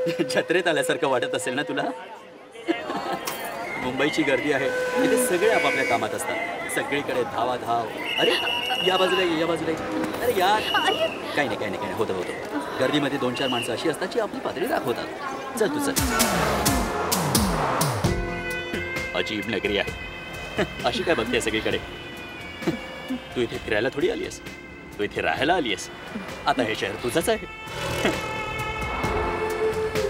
जत्रेत आल्यासारखं वाटत असेल ना तुला? मुंबईची गर्दी आहे, इथे सगळे आपापल्या कामात असतात, सगळीकडे धावा धाव. अरे या बाजूला ये, या बाजूला ये. अरे यार काही नाही काही नाही काही नाही, होतं होतं. गर्दीमध्ये 2-4 माणसं अशी असतात जी आपली पातळी दाखवतात. चल तू चल. अजीब नगरी आहे. अशी काय बघते सगळीकडे? तू इथे फिरायला थोडी आली आहेस, तू इथे राहायला आली आहेस. आता हे शहर तुझंच आहे.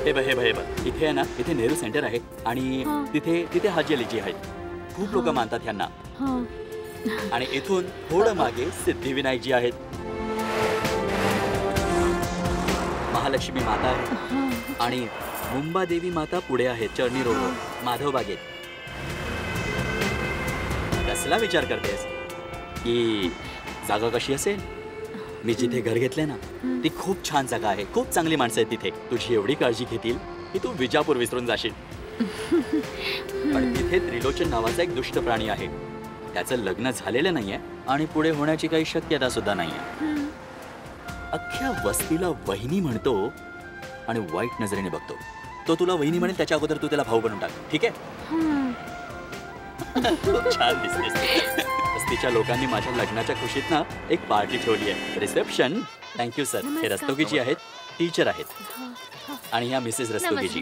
हे बघ हे बघ हे बघ, इथे आहे ना, इथे नेहरू सेंटर आहे आणि तिथे हाजी अलीजी आहेत. खूप लोक मानतात ह्यांना. आणि इथून थोडं मागे सिद्धिविनायकजी आहेत, महालक्ष्मी माता आहे आणि मुंबादेवी माता पुढे आहेत चर्नी रोडवर माधव बागेत. कसला विचार करतेस की जागा कशी असेल? मी जिथे घर घेतलंय ना ती खूप छान जागा आहे, खूप चांगली माणसं आहेत तिथे. तुझी एवढी काळजी घेतील की तू विजापूर विसरून जाशील. पण तिथे त्रिलोचन नावाचा एक दुष्ट प्राणी आहे. त्याचं लग्न झालेलं नाहीये आणि पुढे होण्याची काही शक्यता सुद्धा नाहीये. अख्ख्या वस्तीला वहिनी म्हणतो आणि वाईट नजरेने बघतो. तो तुला वहिनी म्हणेल त्याच्या अगोदर तू त्याला भाऊ बनवून टाक, ठीक आहे? खूप छान दिसतेस. वस्तीच्या लोकांनी माझ्या लग्नाच्या खुशीत ना एक पार्टी ठेवली आहे, रिसेप्शन. Thank you sir. हे रस्तोगीजी आहेत, टीचर आहेत. आणि ह्या मिसेस रस्तोगीजी.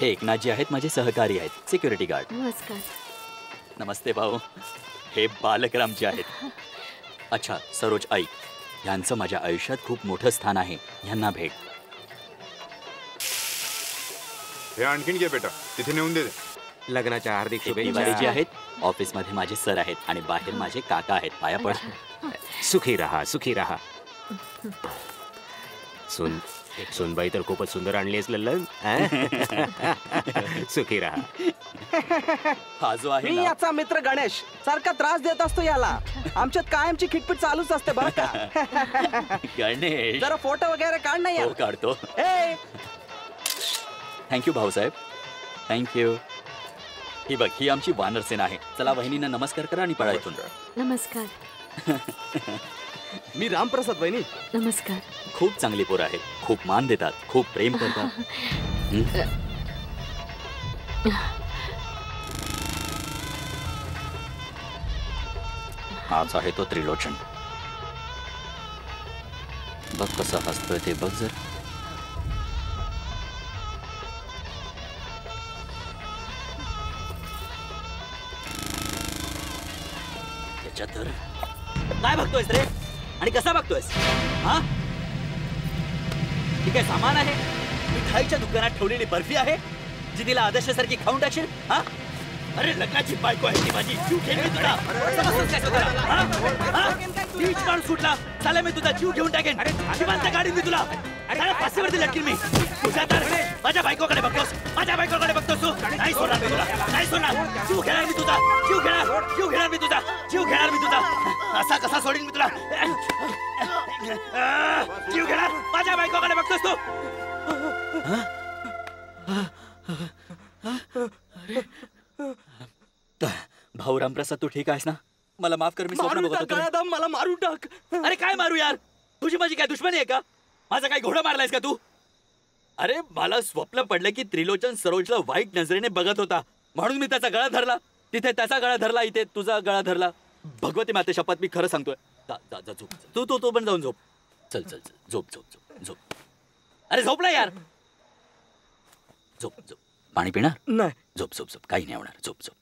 हे एकनाथजी आहेत, माझे सहकारी आहेत, सिक्युरिटी गार्ड. नमस्कार. नमस्ते भाऊ. हे बालकरामजी आहेत. अच्छा सरोज ऐक, यांचं माझ्या आयुष्यात खूप मोठं स्थान आहे. यांना भेट. हे आणखीन घे बेटा, तिथे नेऊन दे. लग्नाच्या हार्दिक शुभेच्छा. जे आहेत ऑफिसमध्ये माझे सर आहेत आणि बाहेर माझे काका आहेत. पाया पड. सुखी राहा, सुखी राहा. सुनबाई तर खूपच सुंदर आणलीस लल्लन. सुखी राहा. हा जो आहे मी याचा मित्र गणेश सारखा त्रास देत असतो याला. आमच्यात कायमची खिटपीट चालूच असते बरं का. गणेश जरा फोटो वगैरे काढ ना यार. काढतो. Thank you Bhausaheb, thank you. ही बघ, ही आमची वानर सेना आहे. चला वहिनींना नमस्कार करा आणि पळा इथून. नमस्कार. मी रामप्रसाद वहिनी. नमस्कार. खूप चांगली पोरं आहेत, खूप मान देतात, खूप प्रेम करतात. हाच आहे तो त्रिलोचन. बघ कसं हसतोय ते बघ जर. तर काय बघतोयस रे आणि कसा बघतोयस? हा ठीक आहे, सामान आहे, मिठाईच्या दुकानात ठेवलेली बर्फी आहे जी तिला आदर्शासारखी खाऊन टाकशील. हा अरे लग्नाची बायको आहे ती माझी. जीव घेईन मी तुला. बीच मारून सुटला चालेल, मी तुझा जीव घेऊन टाकेन. जिवंत गाडीन मी तुला. फाशीवरती लटकीन मी. तुझ्या तर माझ्या बायकोकडे बघतोस, माझ्या बायकोकडे बघतोस तू. नाही सोडणार मी तुला, नाही सोडणार. जीव घेणार मी तुझा, जीव घेणार, जीव घेणार मी तुझा, जीव घेणार मी तुझा. असा कसा सोडीन मी तुला. जीव घेणार. माझ्या बायकोकडे बघतोस तू. भाऊ रामप्रसाद, तू ठीक आहेस ना? मला माफ कर, मी स्वप्न बघत होतो. मला मारून टाक. अरे काय मारू यार? तुझी माझी काय दुश्मनी आहे का? माझा काय घोडा मारलायस का तू? अरे मला स्वप्न पडलं की त्रिलोचन सरोजला वाईट नजरेने बघत होता, म्हणून मी त्याचा गळा धरला. तिथे त्याचा गळा धरला, इथे तुझा गळा धरला. भगवती माते शपथ, मी खरं सांगतोय. जा जा झोप. तू पण जाऊन झोप. चल चल चल, झोप झोप झोप झोप. अरे झोप ना यार. झोप झोप. पाणी पिणार नाही? झोप झोप झोप, काही नाही होणार. झोप झोप.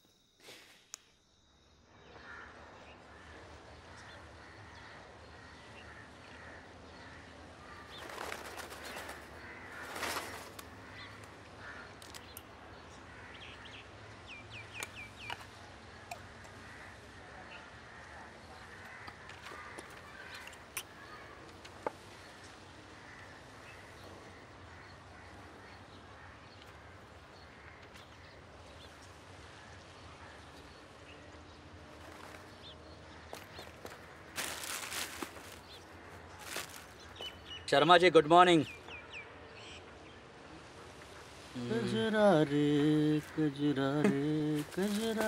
Sharma ji, good morning.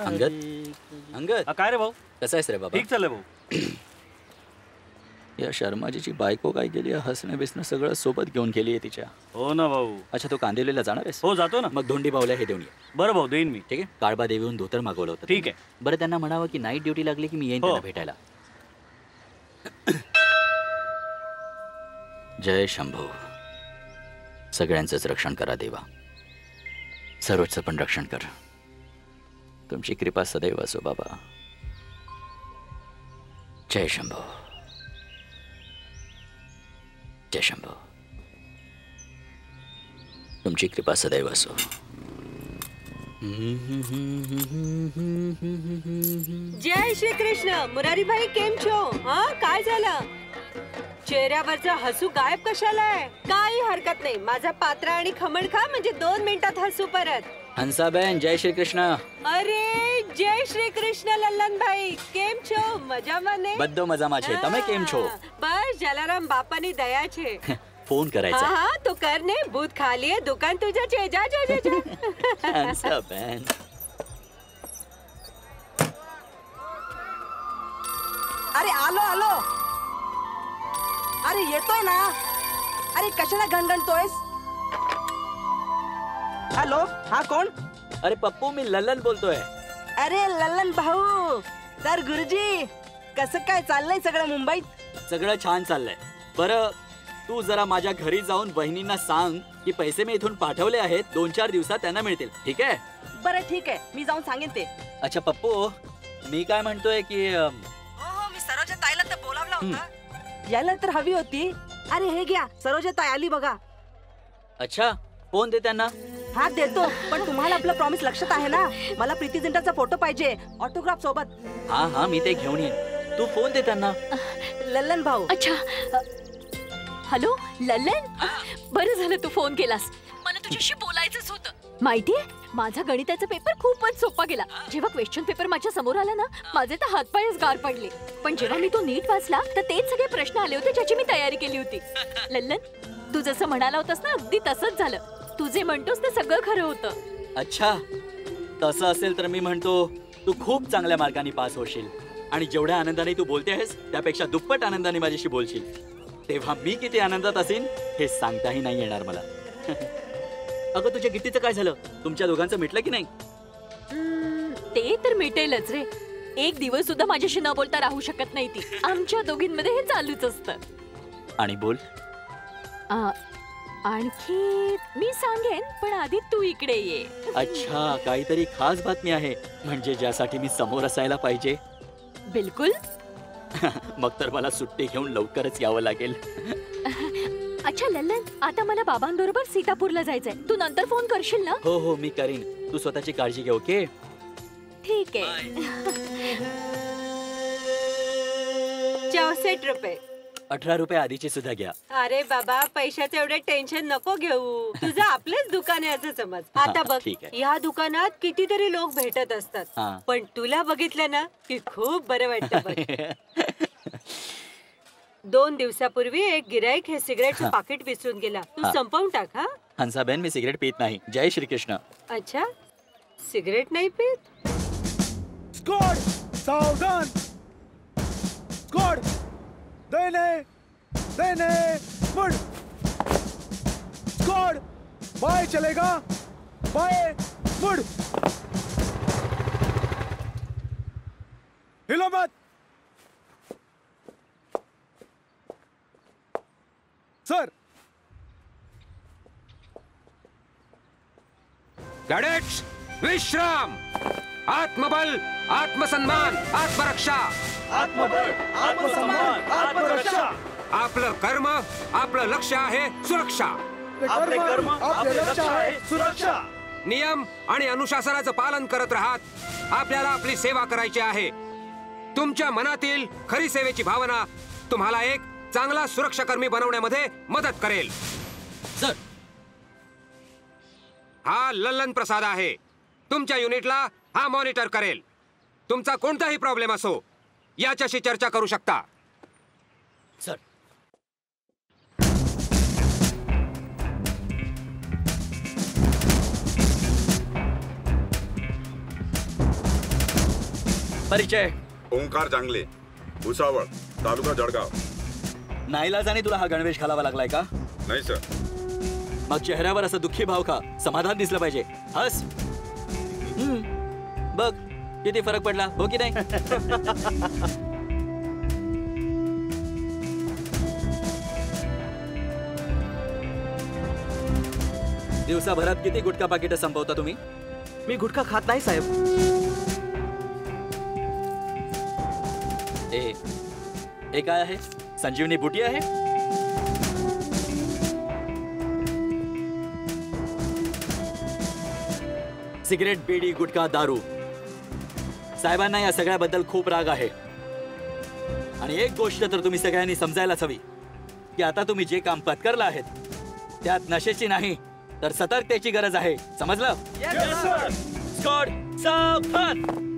अंगद, अंगद काय रे भाऊ? कसा आहेस रे बाबा? ठीक चाललंय भाऊ. या शर्माजीची बायको काय केली हसणं बिसणं सगळं सोबत घेऊन गेली आहे तिच्या. हो ना भाऊ. अच्छा तू कांदिवलीला जाणार आहेस? हो जातो ना. मग धोंडी बावल्या हे देऊन ये. बरं भाऊ देईन मी. ठीक आहे. काळबा देवीहून धोतर मागवलं होतं. ठीक आहे. बरं त्यांना म्हणावं की नाईट ड्युटी लागली की मी येईन हो. त्यांना भेटायला. जय शंभू. सगळ्यांचंच रक्षण करा देवा. सर्वच पण रक्षण कर. तुमची कृपा सदैव असो बाबा. जय शंभू. जय शंभू. तुमची कृपा सदैव असो. जय श्री कृष्ण. मुरारी भाई केम छो? हा काय झालं? चेहऱ्यावरचं हसू गायब कशाला आहे? काही हरकत नाही. माझा पात्रा आणि खमण खा म्हणजे 2 मिनिटात हसू परत. हंसाबेन जय श्री कृष्ण. अरे जय श्री कृष्ण लल्लन भाई केम છો? મજામાં ને? બધો મજામાં છે. તમે કેમ છો? બસ જલારામ બાપાની દયા છે. फोन करायचा. હા હા તો કર ને. ભૂત ખાલી દુકાન તુझ्या છે. जा जा जा जा. हंसाबेन. अरे आलो आलो. अरे येतोय ना. अरे कशाला घणघणतोयस? हॅलो हा कोण? अरे पप्पू मी ललन बोलतोय. अरे लल्लन भाऊ. तर गुरुजी कसं काय चाललंय सगळं मुंबईत? सगळं छान चाललंय. बरं तू जरा माझ्या घरी जाऊन बहिणींना सांग की पैसे मी इथून पाठवले आहेत. 2-4 दिवसात त्यांना मिळतील. ठीक आहे? बरं ठीक आहे मी जाऊन सांगेन ते. अच्छा पप्पू मी काय म्हणतोय की हो हो मी सरोजा ताईला तर बोलावलं होतं. यायला तर हवी होती. अरे हे घ्या सरोजा ताई आली बघा. अच्छा फोन दे त्यांना. हा देतो पण तुम्हाला आपलं प्रॉमिस लक्षात आहे ना? मला प्रीती जिंटाचा फोटो पाहिजे ऑटोग्राफ सोबत. हा हा मी ते घेऊन येईन. तू फोन दे त्यांना. लल्लन भाऊ. अच्छा हॅलो लल्लन. बरं झालं तू फोन केलास. मला तुझ्याशी बोलायचंच होतं. माहितीये माझा गणिताचा पेपर खूपच सोपा गेला. जेव्हा क्वेश्चन पेपर माझ्या समोर आला ना माझे तर हातपायच गार पडले. पण जेव्हा मी तो नीट वाचला तर तेच सगळे प्रश्न आले होते ज्याची मी तयारी केली होती. लल्लन तू जसं म्हणाला होतास ना अगदी तसंच झालं. तू जे म्हणतोस ते सगळं खरं होतं. अच्छा तसं असेल तर मी म्हणतो तू खूप चांगल्या मार्काने पास होशील आणि जेवढ्या आनंदाने तू बोलते आहेस त्यापेक्षा दुप्पट आनंदाने माझ्याशी बोलशील. तेव्हा मी किती आनंदात असेन हे सांगताही नाही येणार मला. अगं तुझ्या गिट्टीचं काय झालं? तुमच्या दोघांचं मिटलं की नाही? ते तर मिटेलच रे. एक दिवस सुद्धा माझ्याशी न बोलता राहू शकत नाही ती. आमच्या दोघींमध्ये हे चालूच असतं. आणि बोल. आणखी मी सांगेन पण आधी तू इकडे ये. अच्छा काहीतरी खास बातमी आहे म्हणजे ज्यासाठी मी समोर असायला पाहिजे. बिलकुल. मग तर मला सुट्टी घेऊन लवकरच यावं लागेल. अच्छा लल्लन आता मला बाबांबरोबर सीतापूरला जायचंय. तू नंतर फोन करशील ना? हो हो मी करीन. तू स्वतःची काळजी घे. ओके ठीक आहे. 64 रुपये. 18 रुपये आधीचे सुद्धा घ्या. अरे बाबा पैशाचं एवढे टेन्शन नको घेऊ. तुझं आपलंच दुकान आहे असं समज. आता बघ ठीक आहे. ह्या दुकानात कितीतरी लोक भेटत असतात हा. पण तुला बघितलं ना की खूप बरं वाटतं बघ. 2 दिवसापूर्वी एक गिराईक हे सिगरेटचं पाकिट विसरून गेला. तू संपवून टाक. हा हंसाबेन मी सिगरेट पीत नाही. जय श्रीकृष्ण. अच्छा सिगरेट नाही पीत? स्क्वॉड सावधान. स्क्वॉड देने देने मुड़. स्क्वॉड बाय चलेगा. बाय मुड़. हिलो मत. सर कैडेट्स विश्राम. आत्मबल आत्मसन्मान आत्मरक्षा. आत्मबळ आत्मसन्मान आत्मरक्षा. आपलं कर्म आपलं लक्ष्य आहे सुरक्षा. आपले कर्म आपले लक्ष्य आहे सुरक्षा. नियम आणि अनुशासनाचं पालन करत राहत. आपल्याला आपली सेवा करायची आहे. तुमच्या मनातील खरी सेवेची भावना तुम्हाला एक चांगला सुरक्षाकर्मी बनवण्यामध्ये मदत करेल. सर हा लल्लन प्रसाद आहे. तुमच्या युनिटला हा मॉनिटर करेल. तुमचा कोणताही प्रॉब्लेम असो याच्याशी चर्चा करू शकता. सर परिचय. ओंकार जांगले, भुसावळ, तालुका जळगाव. नाईलाजाने तुला हा गणवेश घालावा लागलाय का? नाही सर. मग चेहऱ्यावर असं दुःखी भाव का? समाधान दिसलं पाहिजे. हस. बघ किती फरक पडला, हो की नाही? दिवसाभरात किती गुटखा पाकिटं संपवता तुम्ही? मी गुटखा खात नाही साहेब. हे काय आहे? संजीवनी बुटी आहे? सिगरेट, बीडी, गुटखा, दारू. साहेबांना या सगळ्याबद्दल खूप राग आहे. आणि एक गोष्ट तर तुम्ही सगळ्यांनी समजायलाच हवी की आता तुम्ही जे काम पत्करलं आहेत त्यात नशेची नाही तर सतर्कतेची गरज आहे. समजलं? स्क्वॉड सावधान.